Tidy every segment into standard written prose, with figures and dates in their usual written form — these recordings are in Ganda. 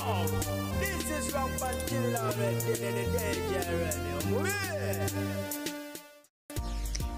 This is from Kartel already.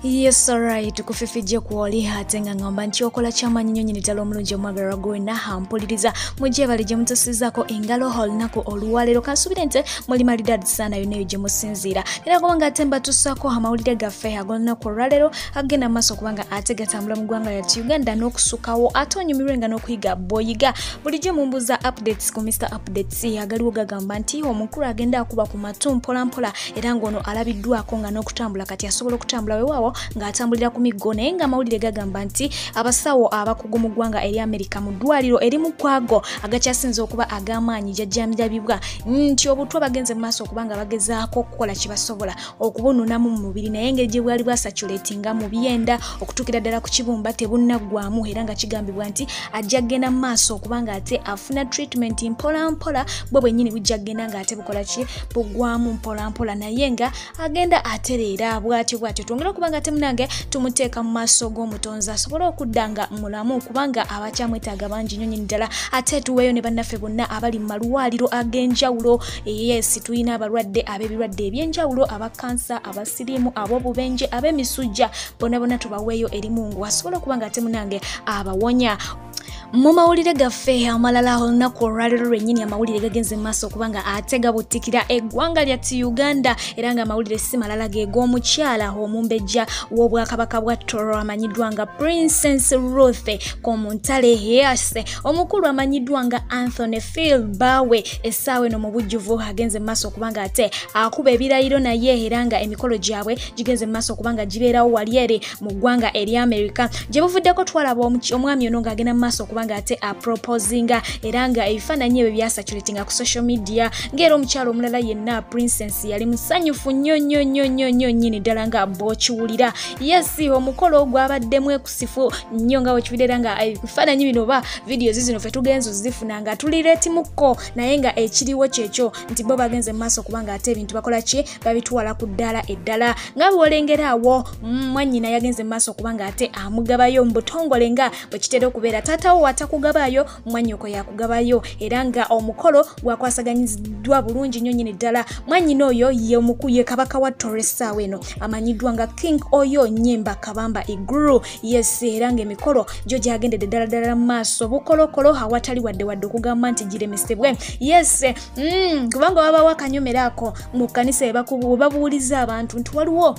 Yes, alright, tukufifije kuoli hate nga ngamba nti okola chamanyi nyonyi nitalo omulungi omwagala gwe na hampuliriza mujje balije mutusizako engalo holnako oluwalero kasubire nte muli malidad sana yone je musinzira era kubanga atemba tusako amawulire gaffe agonna ku ralero agenda maso kubanga atega tambula mu gwanga ya Uganda n'okusukawo atonyumirwenga n'okuyiga boyiga bulije mumbuza updates ku Mr Updates agaliwo gagamba nti omukuru agenda akuba ku matu mpola mpola era ngono alabiddwako nga n'okutambula kati asobola okutambula wewawo nga atambulira ku miggo naye nga amawulire gagamba nti abasawo abakugu mu ggwanga eri Amerika mu ddwaliro eri mu kwago agakyasinze okuba ag'amaanyi jajjamjabibwa nti obutwa bagenze mu maaso okubanga bagezaako okukola kye basobola okubununamu mu mubiri naye engeri gye bwali bwasatulatinga mu byenda okutuukira ddala ku kibumba tebunnaggwamu era nga kigambibwa nti ajja kgenda mu maaso okubanga ate afuna treatment mpola mpola bwe bwennyini bujja kgenda nga ate bukola ki buggwamu mpola mpola naye nga agenda atereera bwatyo twongera okubanga temunange tumuteeka mu maaso g'omutonzi asobola okuddanga mulamu kubanga abakyamwetaaga bangi nnyo ddala ate tuweeyo ne bannaffe bonna abali mu malwaliro ag'enjawulo yes tulina abalwadde ab'ebirwadde eby'enjawulo aba kansa abasiriimu ab'obubenje ab'emisujja bonna tubaweeyo eri Mungu asobola okubanga temunange abawonya mu mawulire gaffe amalala olunaku olwaliro lwennyini amawulire gagenze mu maaso kubanga atega buttikira eggwanga lya Uganda era nga amawulire si malala ge g'omukyala omumbejja w'obwakabaka bwa Toro amanyiddwa nga Princess Ruth Komumtale'S omukulu amanyiddwa nga Anthony Phil Bawe essaawa eno mu bujjuvu agenze mu maaso kubanga ate akuba ebirayiro naye era nga emikolo gyabwe gigenze mu maaso kubanga gibeerawo wali eri mu ggwanga eri Amerika gye buvuddeko twalaba omwami ono ng'agenda mu maaso kubanga ate aproposinga era nga ebifaananyi ebyo byasatulatinga ku social media ng'era omukyalo omulala yenna Princess yali musanyufu nnyo nnyini ddala nga bw'okiwulira yes omukolo ogwabaddemu ekusifu nnyo nga wekibireera nga ebifaananyi bino oba videos zino ffe tugenza zifuna nga tulireetimukko naye nga ekiriwo kyekyo nti bo bagenze mu maaso kubanga ate ebintu bakola ki babitwala ku ddala eddala nga bw'olengera awo mwannyina yagenze mu maaso kubanga ate amugabayo mu butongole nga bwe kitera okubeera taatawo atakugabayo mwannyoko yakugabayo era nga omukolo gwakwasaganyiziddwa bulungi nnyo nnyini ddala mwannyina oyo ye kabaka wa Torresaawa eno amanyiddwa nga King oyo Nyemba Kabamba Iguru yes era nga emikolo gyo gyagendedde ddala mu maaso bukolokolo awatali wadde okugamba nti giremesebwe yes kubanga wabawo akanyomera ako mu kkanisa babuuliza abantu nti waliwo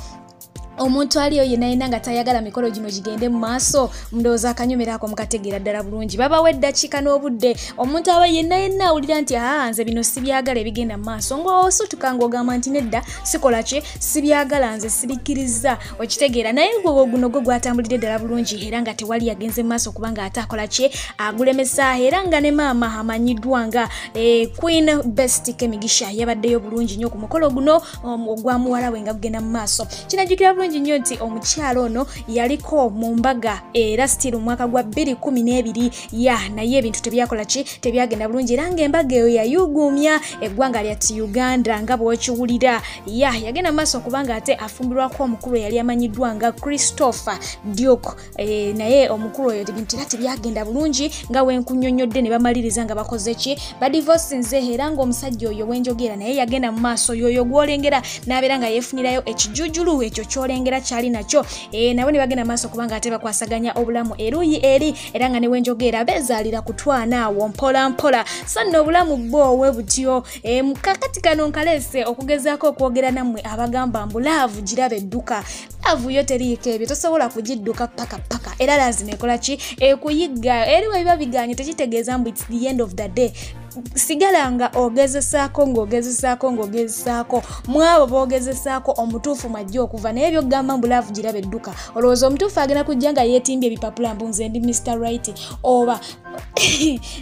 omuntu aliyo yenna nga tayagala mikolo gino gigende mu maaso ndowooza akanyomera ako mukategeera ddala bulungi babawo eddakiika n'obudde omuntu aba yenna awulira nti nze bino sibyagala ebigenda mu maaso ng'osutuka ng'ogamba nti nedda sikola ki sibyagala nze sirikkiriza okitegeera naye guno gwo gwatambulidde ddala bulungi era nga tewali yagenze mu maaso kubanga ate akola ki agulemesa era nga ne maama amanyiddwa nga Queen Best Kemigisha yabaddeyo bulungi nnyo ku mukolo guno ogwa muwala we nga gugenda mu maaso kinajjukira bulungi nnyo nti omukyalo ono yaliko mu mbaga era still mwaka gwa 2012 naye ebintu tebyakola ki tebyagenda bulungi era ng'embaga eyo yayugumya eggwanga lya Uganda nga bw'okiwulira yagenda mu maaso kubanga ate afumbirwako omukulu yali amanyiddwa nga Christopher Duke naye omukulu oyo ebintu era tebyagenda bulungi nga wenkunnyonnyodde ne bamaliriza nga bakoze ki badivorcinze era ng'omusajja oyo wenjogera naye yagenda mu maaso yoyo gw'olengera n'abeera nga yeefunirayo ekijujulu ekyo ky'olengera kyali nakyo nabo ne bagenda maaso kubanga ate bakwasaganya obulamu eruyi eri era nga ne wenjogera bezaalira ku twana awo mpola mpola so nno obulamu bwowe butyo kakati kano nkaleese okugezaako okwogera nammwe abagamba mbu laavu giraba edduka laavu yo teriiko ebyo tosobola kugidduka paka era lazima ekola ki ekuyigga eriwe biba biganye tekitegeeza mbu it's the end of the day sigala nga ogezesaako mwabo bogezesaako omutuufu majja okuva naye byogamba mbu laavu giraba edduka olowooza omutuufu agenda kujja nga yeetimbye ebipapula mbu nze ndi Mr. Right oba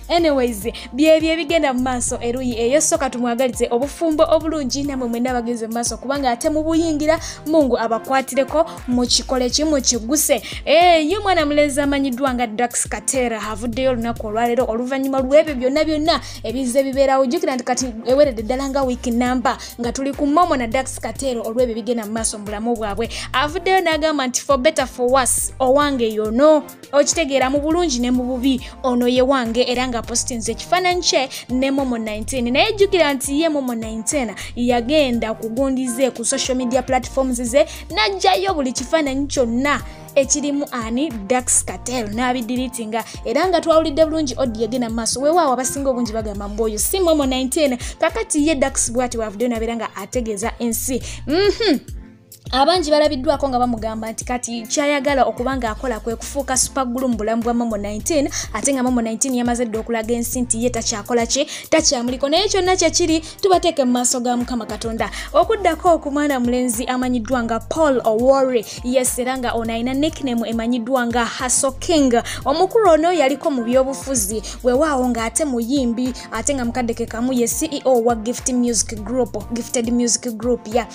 anyways byebyo ebigenda mu maaso eruyi eyo soka tumwagalize obufumbo obulungi namwe mwenna bagenze mu maaso kubanga ate mu buyingira Mungu abakwatireko mu kikole kimu kiguse ye mwana mulenzi amanyiddwa nga Daxx Kartel avuddeyo olunaku olwaleero oluvanyuma lw'ebyo byonna ebize bibeerawo jjukira nti kati eweredde ddala nga week number nga tuli ku Momo na Daxx Kartel olw'ebyo bigenda mu maaso mu bulamu bwabwe avuddeyo n'agamba nti for better for worse owange yono okitegeera mu bulungi ne mu bubi ono ono ye wange era nga postinze ekifaananyi kye ne Momo 19 naye jjukira nti ye Momo 19 yagenda kugundize ku social media platforms ze najjayo buli kifaananyi kyonna ekirimu ani Daxx Kartel n'abidiritinga era nga twawulidde bulungi audio egenda mu maaso weewaawo abasinga obungi bagamba mboyo si Momo 19 kakati ye Daxx bw'ati bw'avuddeyo nabeera nga ategeeza ensi abangi balabiddwako nga bamugamba nti kati kyayagala okubanga akola kwe kufuuka super glue mu bulamu bwa Momo 19 ate nga Momo 19 yamaze dde okulaga ensi nti ye takyakola ki takyamuliko naye kyonna kyekiri tubateeke mu maaso ga Mukama Katonda okuddako okumwana mulenzi amanyiddwa nga Paul Owori yes era nga ono alina nickname emanyiddwa nga Hustle King omukulu ono yaliko mu byobufuzi weewaawo ng'ate muyimbi ate nga mukaddeke kamu ye CEO wa Gifted Music Group ya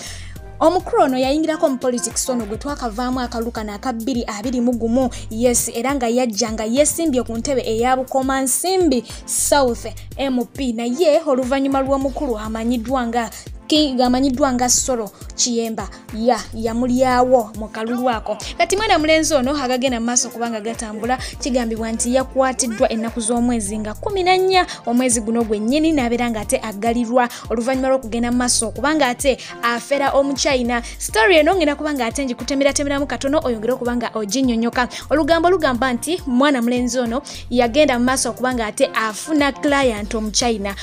omukulu ono yayingirako mu politics ono gwe twakavaamu akaluka n'akabiri 21 yes era nga yajja nga yesimbye ku ntebe eya Bukomansimbi South MP naye oluvanyuma lw'omukulu amanyiddwa nga Solo Kiyemba yamulyawo mu kalulu ako kati mwana mulenzi ono agagenda mu maaso kubanga gatambula kigambibwa nti yakwatiddwa ennaku z'omwezi nga 14 omwezi guno gwennyini n'abeera nga ate aggalirwa oluvanyuma lw'okugenda mu maaso kubanga ate afera Omuchina story eno ngenda kubanga ate ngikutemeratemeramu katono oyongere okubanga oginnyonnyoka olugambo lugamba nti mwana mulenzi ono yagenda mu maaso kubanga ate afuna client Omuchina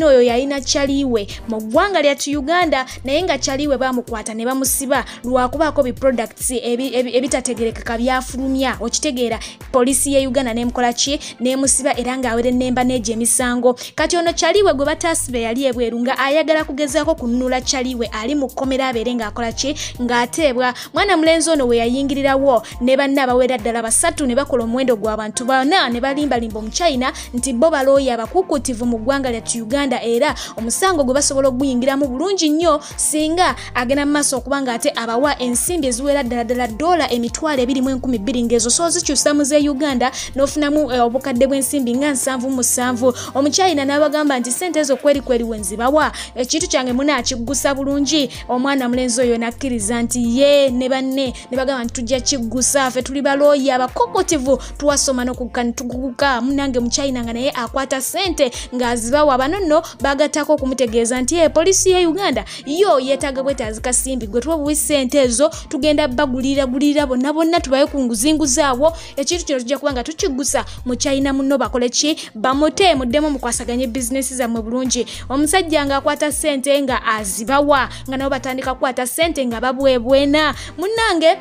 oyo yalina kyaliwe mu ggwanga lya Uganda naye nga kyaliwe bamukwata ne bamusiba lwakubaako bi products ebitategerekeka byafulumya okitegeera polisi ye Uganda n'emukola ki n'emusiba era nga awere nnemba n'egye emisango kati ono kyaliwe gwe bataasibe yali ebweru nga ayagala kugezaako kunnula kyaliwe ali mu kkomera abeere ng'akola ki ng'ateebwa mwana mulenzi ono we yayingirirawo ne banne abawera ddala basatu ne bakola omuwendo gw'abantu bana ne balimbalimba Omuchina nti bo balooya abakuukutivu mu ggwanga lya Uganda era omusango gwe basobola okuguyingiramu bulungi nnyo singa agenda mu maaso okubanga ate abawa ensimbi eziwera ddala $2,220 ng'ezo so zikyusa mu ze Uganda n'ofunamu obukadde bw'ensimbi nga 77 Omuchina n'abagamba nti sente ezo kweri wenzibawa ekintu kyange munaakiggusa bulungi omwana mulenzi oyo nakkiriza nti ye ne banne ne bagamba nti tujja kiggusa ffe tuli balooyi abakokotivu tuwasoma n'okukuka munange Muchina nga naye akwata sente ng'azibawa bano nno bagattako okumutegeeza nti polisi ye Uganda yo yeetaaga bwetaazika simbi gwe tubabuwi sente ezo tugenda bagulira bonna tubaye ku nguzinguzi awo ekintu kino tujja kubanga tukiggusa Muchina munno bakole ki bamute muddemu mukwasaganye bizinesi zammwe bulungi omusajja ng'akwata sente nga azibawa nga nabo batandika kukwata sente nga babwebwena munnange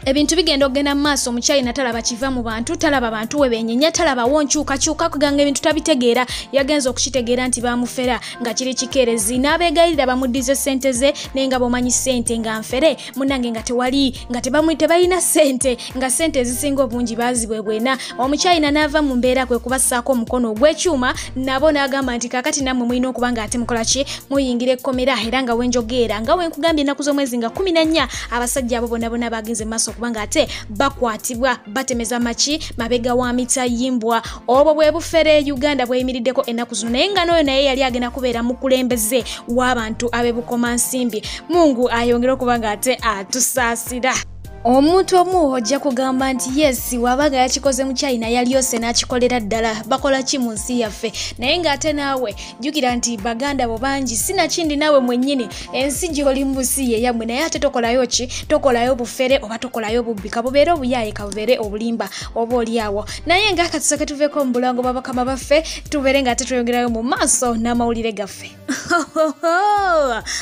ebintu bigenda okugenda mu maaso Omuchina talaba kiva mu bantu talaba bantu we bennyenya talaba wonkyukakyuka kuganga ebintu tabitegeera yagenza okukitegeera nti bamufera nga kiri kikeerezi n'abeegayirira bamuddize sente ze naye nga bomanyi sente nga nfere munnange nga tewali nga tebalina sente nga sente ezisinga obungi baazibwebwena Omuchina n'ava mu mbeera kwe kubassaako omukono ogw'ekyuma nabo n'agamba nti kakati nammwe mulina okuba nga ate mukola ki muyingira ekkomera era nga wenjogeera nga wenkugambye ennaku z'omwezi nga 14 abasajja abo bonna bagenze mu maaso kubanga ate bakwatibwa batemeza maki mabega wa mita yimbwa obwo bwe bufere Uganda bweyimiriddeko ennaku zino naye nga n'oyo naye yali agenda kubeera mukulembeze w'abantu ab'ebukomansimbi Mungu ayongere okubanga ate atusaasira omuntu omu ojja kugamba nti yes wabaga yakikoze mu China yali yose n'akikolera ddala bakola ki mu nsi yaffe naye ng'ate naawe jjukira nti baganda bo bangi sinakindi naawe mwennyini ensi gy'oli mu nsi ye yammwe naye ate tokolayo ki tokolayo bufere oba tokolayo bubbi kabubeere obuyaye kabubeere obulimba oba oliawo naye ng'akatusooke tuveeko mu bulango babakama baffe tubeere ng'ate tweyongerayo mu maaso n'amawulire gaffe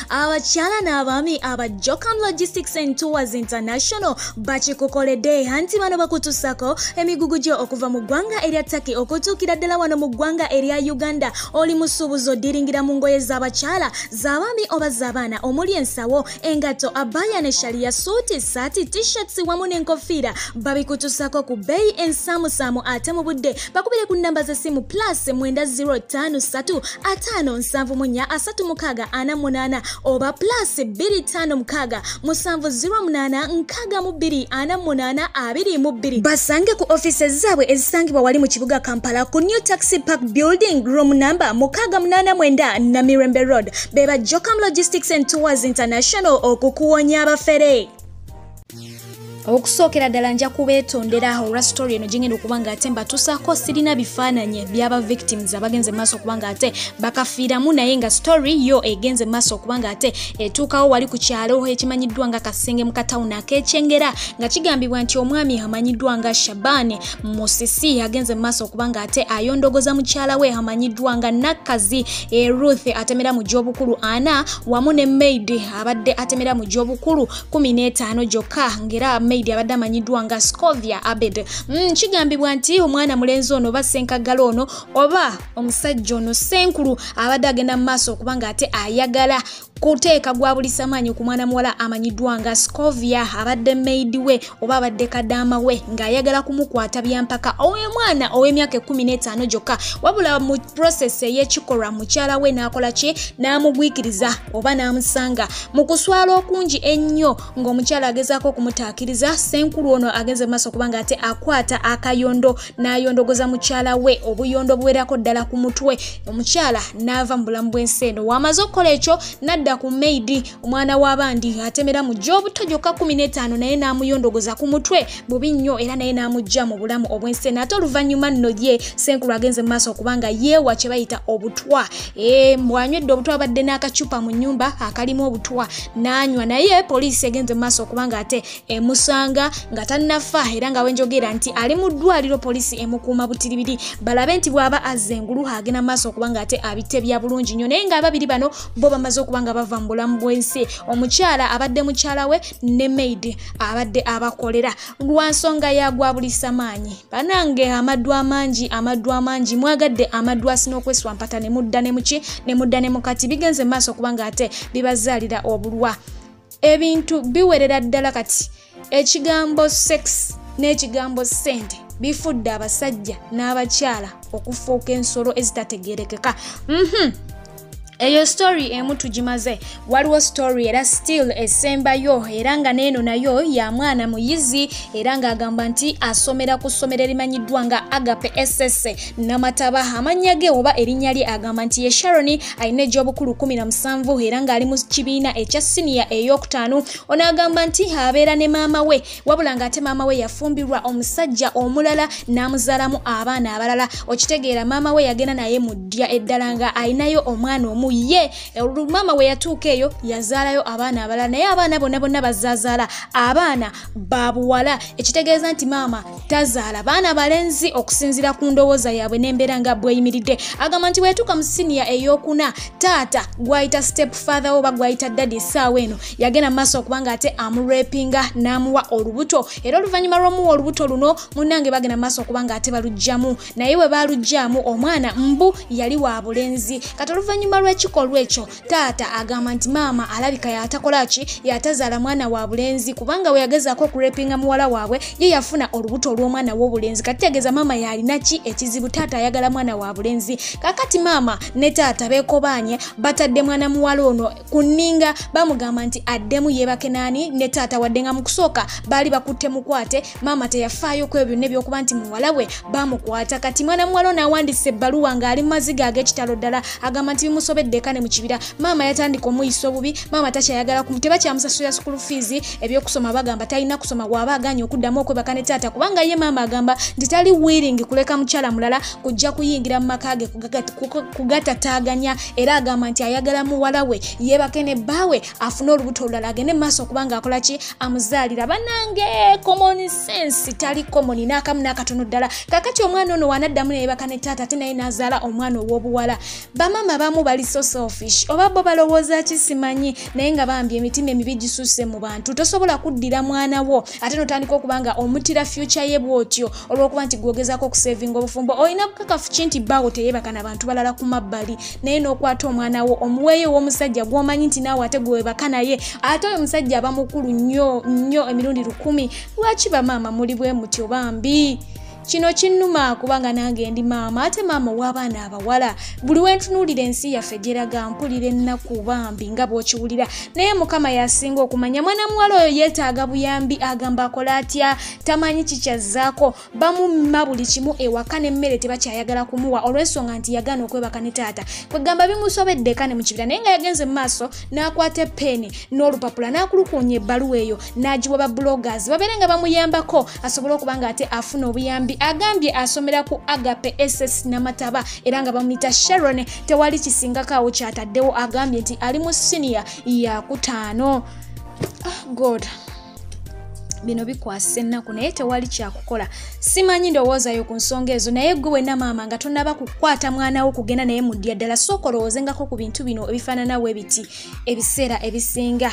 abakyala n'abaami aba Jokam Logistics and Tours International bakikukoledde anti bano bakutussako emigugu gyo okuva mu ggwanga erya Turkey okutuukira ddala wano mu ggwanga erya Uganda oli musuubuzi odiringira mu ngoye z'abakyala z'abaami oba z'abaana omuli ensawo engatto abaya ne shaliya suuti saati t-shirts wamu n'enkofiira babikutussako ku bbeeyi ensaamusaamu ate mu budde bakubire ku nnamba z'essimu +053 57436 oba +256 708 248 basange ku offices zaabwe ezisangibwa wali mu kibuga Kampala ku New Taxi Park Building room number 689 Namirembe Road beba Jokam Logistics and Tours International okukuwonya abafere okusookera ddala nja kubeetondera olwa story eno gyengenda okuba nga ate mbatuusaako sirina bifaananyi byaba victims abagenze maaso okuba nga ate bakafiiramu naye nga story yo egenze maaso okuba nga ate etuukawo wali ku kyalo ekimanyiddwa nga kasenge mu katawuni ak'ekyengera nga kigambibwa nti omwami amanyiddwa nga Shabani Musisi agenze maaso okuba nga ate ayondogoza mukyala we amanyiddwa nga Nakkazi Ruth atemera mugyobukulu 4 wamu ne maid abadde atemera mugyobukulu 15 gyokka ngera maid abadde amanyiddwa nga Scovia Abed. Kigambibwa nti omwana mulenzi ono oba senkagala ono oba omusajja ono senkulu abadde agenda mu maaso okuba nga ate ayagala kuteeka gwa buli samaanyi ku mwana muwala amanyiddwa nga Scovia abadde maid we oba abadde kadaama we ng'ayagala kumukwata byampaka ow'omwana ow'emyaka 15 gyokka wabula mu process ey'ekikolwa mukyala we n'akola ki n'amugwikiriza oba n'amusanga mu kuswala okungi ennyo ng'omukyala agezaako okumutaakiriza senkulu ono agenze maaso okuba nga ate akwata akayondo n'ayondogoza mukyala we obuyondo buwerako ddala ku mutwe omukyala n'ava mu bulamu bw'ensi eno wamaze okukola ekyo nadda ku maid omwana w'abandi atemera mugyobukulu gyokka 15 naye n'amuyondogoza ku mutwe bubi nnyo era naye n'amujja mu bulamu obw'ensi eno ate oluvanyuma nno ye senkulu agenze mu maaso okuba nga yeewa kye bayita obutwa bw'anywedde obutwa abadde n'akacupa mu nnyumba akalimu obutwa n'anywa naye poliisi egenze mu maaso okuba nga ate emusanga nga tannafa era nga wenjogera nti ali mu ddwaliro poliisi emukuuma butiribiri balabe nti bw'aba azza engulu agenda mu maaso okuba nga ate abite bya bulungi nnyo naye ng'ababiri bano bo bamaze okuba nga bava mu bulamu bw'ensi omukyala abadde mukyala we ne maid abadde abakolera lwa nsonga yagwa buli samaanyi banange amaddu amangi mwagadde amaddu asina okweswampata ne mudda ne mukati bigenze mu maaso okuba nga ate bibazaalira obulwa ebintu biwerera ddala kati ekigambo sex n'ekigambo ssente bifudde abasajja n'abakyala okufuuka ensolo ezitategerekeka. Eyo story emu tugimaze waliwo story era still esembayo era nga neeno nayo ya mwana muyizi era nga agamba nti asomera ku ssomero erimanyiddwa nga Agape SS Namataba amannya ge oba erinnya lye agamba nti ye Sharon ayina egyobukulu 17 era nga ali mu kibiina ekya senior ey'okutaano ono agamba nti abeera ne maama we wabula nga ate maama we yafumbirwa omusajja omulala n'amuzaalamu abaana abalala okitegeera maama we yagenda naye mu ddya eddala nga ayinayo omwana omu ye mama we yatuuka eyo yazaalayo abaana abalala naye abaana bonna bazaazaala abaana babuwala ekitegeeza nti maama tazaala baana balenzi okusinziira ku ndowooza yaabwe n'embeera nga bweyimiridde agamba nti weetuuka mu siniya ey'okuna taata gwayita step father oba gwayita daddy essaawa eno yagenda mu maaso okuba nga ate amurepinga n'amuwa olubuto era oluvannyuma lw'omuwa olubuto luno munnange bagenda mu maaso okuba nga ate balugjamu naye we baalugjamu omwana mbu yali wa bulenzi kati oluvannyuma lw'ekikolwa ekyo taata agamba nti maama alabika yatakolaki yatazaala mwana wa bulenzi kubanga we yagezaako okurepinga muwala waabwe ye yafuna olubuto olw'omwana w'obulenzi kati tegeeza maama yalina ki ekizibu taata ayagala mwana wa bulenzi kakati maama ne taata beekobaanye batadde mwana muwala ono ku nninga bamugamba nti addemu yeebake naani ne taata wadde nga mu kusooka baali bakutte mukwate maama teyafaayo ku ebyo byonna ebyokuba nti muwala we bamukwata kati mwana muwala ono awandiise ebbaluwa ng'ali mu maziga ag'ekitalo ddala agamba nti bimusobedde kane mu kibira maama yatandika omuyisa obubi maama takyayagala tebakyamusasulira school fees ebyokusoma bagamba talina kusoma bw'aba aganye okuddamu okwebaka ne taata kubanga ye maama agamba nti tali willing kuleka mukyala mulala kujja kuyingira mu maka ge kugatataaganya era agamba nti ayagala muwala we yeebake ne bbaawe afune olubuto olulala agende mu maaso kubanga akola ki amuzaalira banange common sense tali common n'akamu n'akatono ddala kakati omwana ono wanaddamu neyeebaka ne taata ate naye n'azaala omwana ow'obuwala bamaama abamu bali so selfish oba bo balowooza ki simanyi naye nga bambi emitima emibi gisusse mu bantu tosobola kuddira mwana wo ate notandika okuba nga omutira future ye bw'otyo olw'okuba nti gwogezaako okusevinga obufumbo olina bukakafu ki nti bbaawo teyeebaka n'abantu balala ku mabbali naye n'okwata omwana wo omuweeyo ow'omusajja gw'omanyi nti naawe ate gweweebaka naye ate oyo omusajja aba mukulu nnyo emirundi 10 lwaki bamaama muli bwe mutyo bambi kino kinnuma kubanga nange ndi maama ate maama w'abaana abawala buli wentunuulira ensi yaffe gyeraga mpulira ennaku bambi nga bw'okiwulira naye mukama yasinga okumanya mwana muwala oyo yeetaaga buyambi agamba akola atya tamanyi kikyazzaako bamumma buli kimu ewaka n'emmere tebakyayagala kumuwa olw'ensonga nti yagaana okwebaka ne taata kwegamba bimusobedde kane mu kibira naye nga yagenze mu maaso n'akwata eppeeni n'olupapula n'akulukuunya ebbaluwa eyo n'agiwa bablogers babeere nga bamuyambako asobole okuba nga ate afuna obuyambi agambye asomera ku agape ss namataba era nga bamuyita Sharon tewali kisingakaawo kyataddewo agambye nti ali mu siniya ya 5 god bino bikwasa ennaku naye tewali kyakukola simanyi ndowoozayo ku nsonga ezo naye gwe wenna maama nga tonnaba kukwata mwana wo kugenda naye mu ddya ddala sooka olowoozengako ku bintu bino ebifaananawo ebiti ebiseera ebisinga